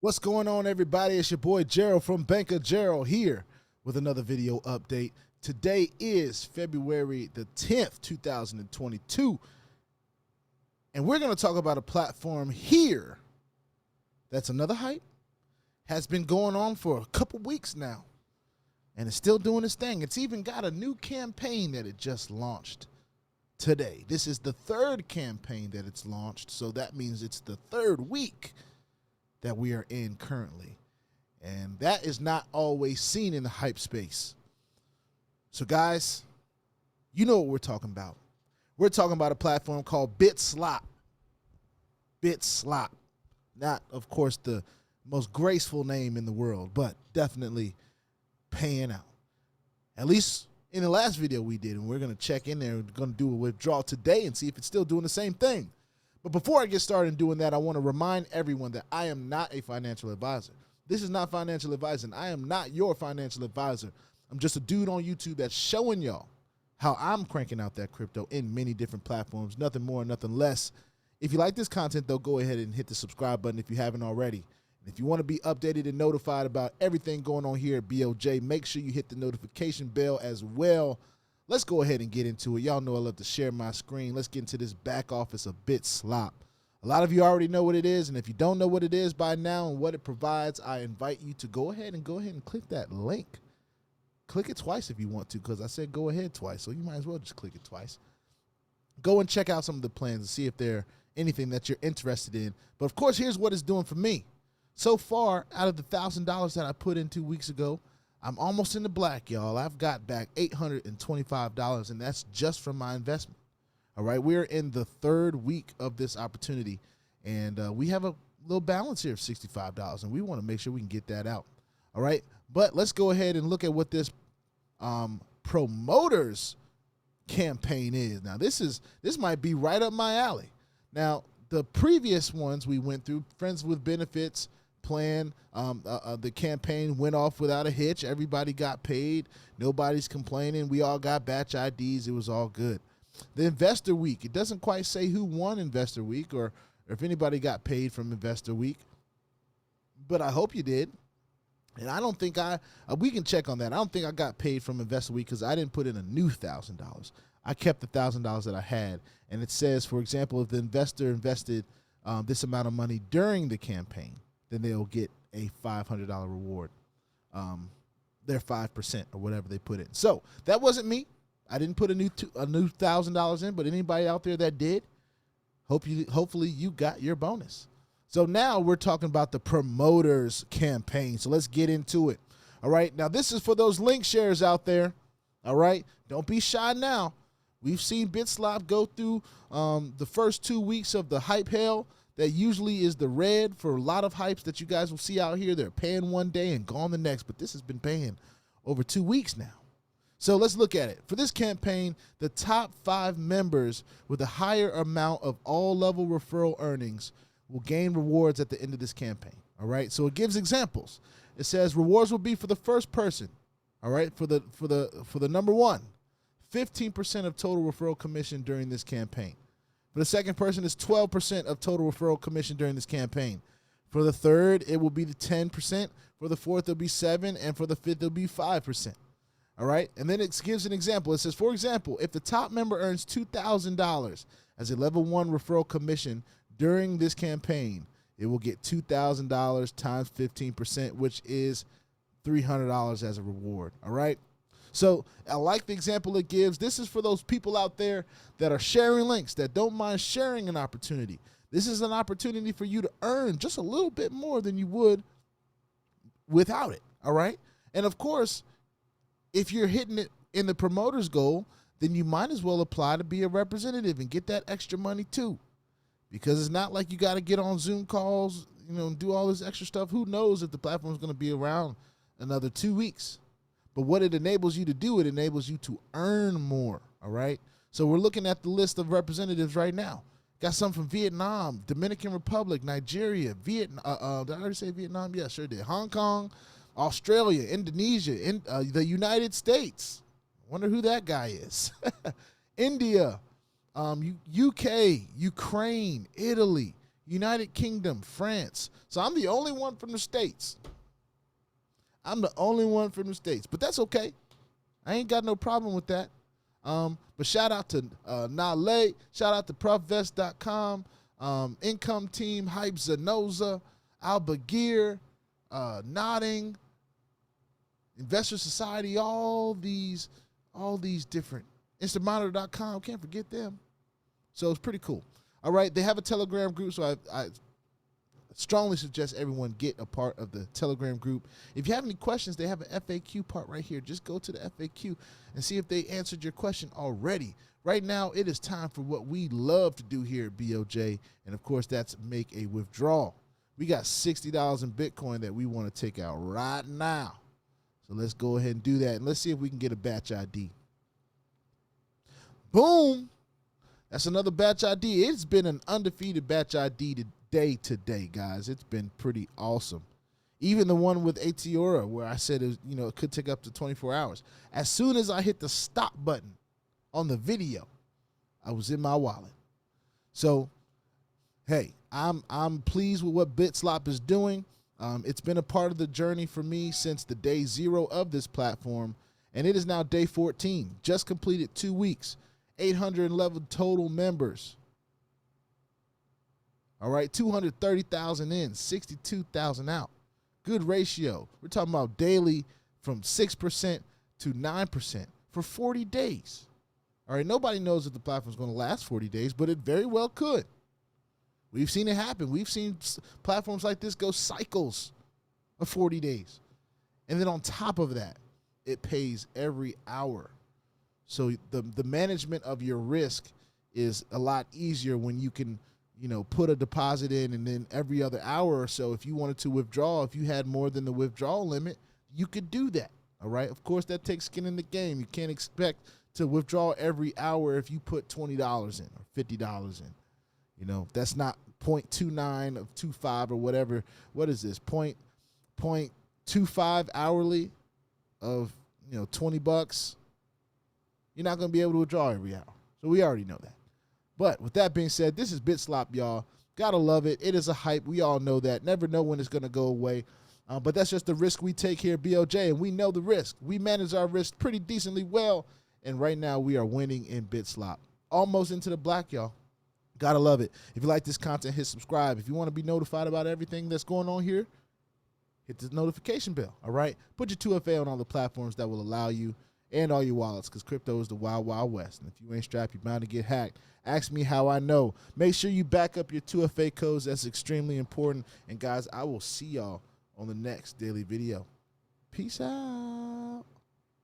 What's going on, everybody? It's your boy Gerald from Bank of Gerald here with another video update. Today is February the 10th, 2022, and we're going to talk about a platform here that's another hype, has been going on for a couple weeks now, and it's still doing its thing. It's even got a new campaign that it just launched today. This is the third campaign that it's launched, so that means it's the third week that we are in currently. And that is not always seen in the hype space. So guys, you know what we're talking about. We're talking about a platform called Bitslop. Bitslop. Not, of course, the most graceful name in the world, but definitely paying out. At least in the last video we did, and we're going to check in there. We're going to do a withdrawal today and see if it's still doing the same thing. But before I get started in doing that, I want to remind everyone that I am not a financial advisor. This is not financial advising. I am not your financial advisor. I'm just a dude on YouTube that's showing y'all how I'm cranking out that crypto in many different platforms. Nothing more, nothing less. If you like this content, though, go ahead and hit the subscribe button if you haven't already. And if you want to be updated and notified about everything going on here at BOJ, make sure you hit the notification bell as well. Let's go ahead and get into it. Y'all know I love to share my screen. Let's get into this back office of Bitslop. A lot of you already know what it is, and if you don't know what it is by now and what it provides, I invite you to go ahead and click that link. Click it twice if you want to, because I said go ahead twice, so you might as well just click it twice. Go and check out some of the plans and see if they're anything that you're interested in. But of course, here's what it's doing for me. So far, out of the $1,000 that I put in 2 weeks ago, I'm almost in the black, y'all. I've got back $825, and that's just from my investment. All right, we're in the third week of this opportunity, and we have a little balance here of $65, and we want to make sure we can get that out. All right, but let's go ahead and look at what this promoters campaign is. Now, this might be right up my alley. Now, the previous ones we went through, Friends with Benefits plan, the campaign went off without a hitch. Everybody got paid. Nobody's complaining. We all got batch IDs. It was all good. The Investor Week, it doesn't quite say who won Investor Week or if anybody got paid from Investor Week, but I hope you did. And I don't think we can check on that. I don't think I got paid from Investor Week because I didn't put in a new $1,000. I kept the $1,000 that I had. And it says, for example, if the investor invested this amount of money during the campaign, then they'll get a $500 reward. Their 5% or whatever they put in. So that wasn't me. I didn't put a new $1,000 in, but anybody out there that did, hopefully you got your bonus. So now we're talking about the promoters campaign. So let's get into it. All right. Now this is for those link shares out there. All right. Don't be shy now. We've seen Bitslop go through the first 2 weeks of the hype hell. That usually is the red for a lot of hypes that you guys will see out here. They're paying one day and gone the next, but this has been paying over 2 weeks now. So let's look at it. For this campaign, the top 5 members with a higher amount of all level referral earnings will gain rewards at the end of this campaign. All right. So it gives examples. It says rewards will be for the first person. All right. For the number 1, 15% of total referral commission during this campaign. For the second person, it's 12% of total referral commission during this campaign. For the third, it will be the 10%. For the fourth, it'll be 7%. And for the fifth, it'll be 5%. All right. And then it gives an example. It says, for example, if the top member earns $2,000 as a level 1 referral commission during this campaign, it will get $2,000 times 15%, which is $300 as a reward. All right. So I like the example it gives. This is for those people out there that are sharing links, that don't mind sharing an opportunity. This is an opportunity for you to earn just a little bit more than you would without it. All right. And of course, if you're hitting it in the promoter's goal, then you might as well apply to be a representative and get that extra money too. Because it's not like you got to get on Zoom calls, and do all this extra stuff. Who knows if the platform is going to be around another 2 weeks. But what it enables you to do, it enables you to earn more, all right? So we're looking at the list of representatives right now. Got some from Vietnam, Dominican Republic, Nigeria, Vietnam. Did I already say Vietnam? Yeah, sure did. Hong Kong, Australia, Indonesia, the United States. Wonder who that guy is. India, UK, Ukraine, Italy, United Kingdom, France. So I'm the only one from the States. I'm the only one from the States, but that's okay. I ain't got no problem with that. But shout out to Nale, shout out to profvest.com, Income Team, Hype Zanoza, Alba Gear, Nodding, Investor Society, all these different, InstaMonitor.com, can't forget them. So it's pretty cool. All right, they have a Telegram group, so I strongly suggest everyone get a part of the Telegram group. If you have any questions, they have an FAQ part right here. Just go to the FAQ and see if they answered your question already. Right now, it is time for what we love to do here at BOJ, and of course, that's make a withdrawal. We got $60 in Bitcoin that we want to take out right now. So let's go ahead and do that, and let's see if we can get a batch ID. Boom! That's another batch ID. It's been an undefeated batch ID today, guys. It's been pretty awesome. Even the one with ATTIORA, where I said it could take up to 24 hours. As soon as I hit the stop button on the video, I was in my wallet. So, hey, I'm pleased with what Bitslop is doing. It's been a part of the journey for me since the day 0 of this platform, and it is now day 14. Just completed 2 weeks. 811 total members. All right, 230,000 in, 62,000 out. Good ratio. We're talking about daily from 6% to 9% for 40 days. All right, nobody knows if the platform's going to last 40 days, but it very well could. We've seen it happen. We've seen platforms like this go cycles of 40 days. And then on top of that, it pays every hour. So the management of your risk is a lot easier when you can, put a deposit in, and then every other hour or so, if you wanted to withdraw, if you had more than the withdrawal limit, you could do that. All right. Of course, that takes skin in the game. You can't expect to withdraw every hour if you put $20 in or $50 in. That's not 0.29 of 25 or whatever. What is this? 0.25 hourly of $20. You're not going to be able to withdraw every hour. So we already know that. But with that being said, this is Bitslop, y'all. Gotta love it. It is a hype. We all know that. Never know when it's going to go away. But that's just the risk we take here at BOJ, and we know the risk. We manage our risk pretty decently well, and right now we are winning in Bitslop. Almost into the black, y'all. Gotta love it. If you like this content, hit subscribe. If you want to be notified about everything that's going on here, hit the notification bell, all right? Put your 2FA on all the platforms that will allow you and all your wallets, because crypto is the wild, wild west. And if you ain't strapped, you're bound to get hacked. Ask me how I know. Make sure you back up your 2FA codes. That's extremely important. And, guys, I will see y'all on the next daily video. Peace out.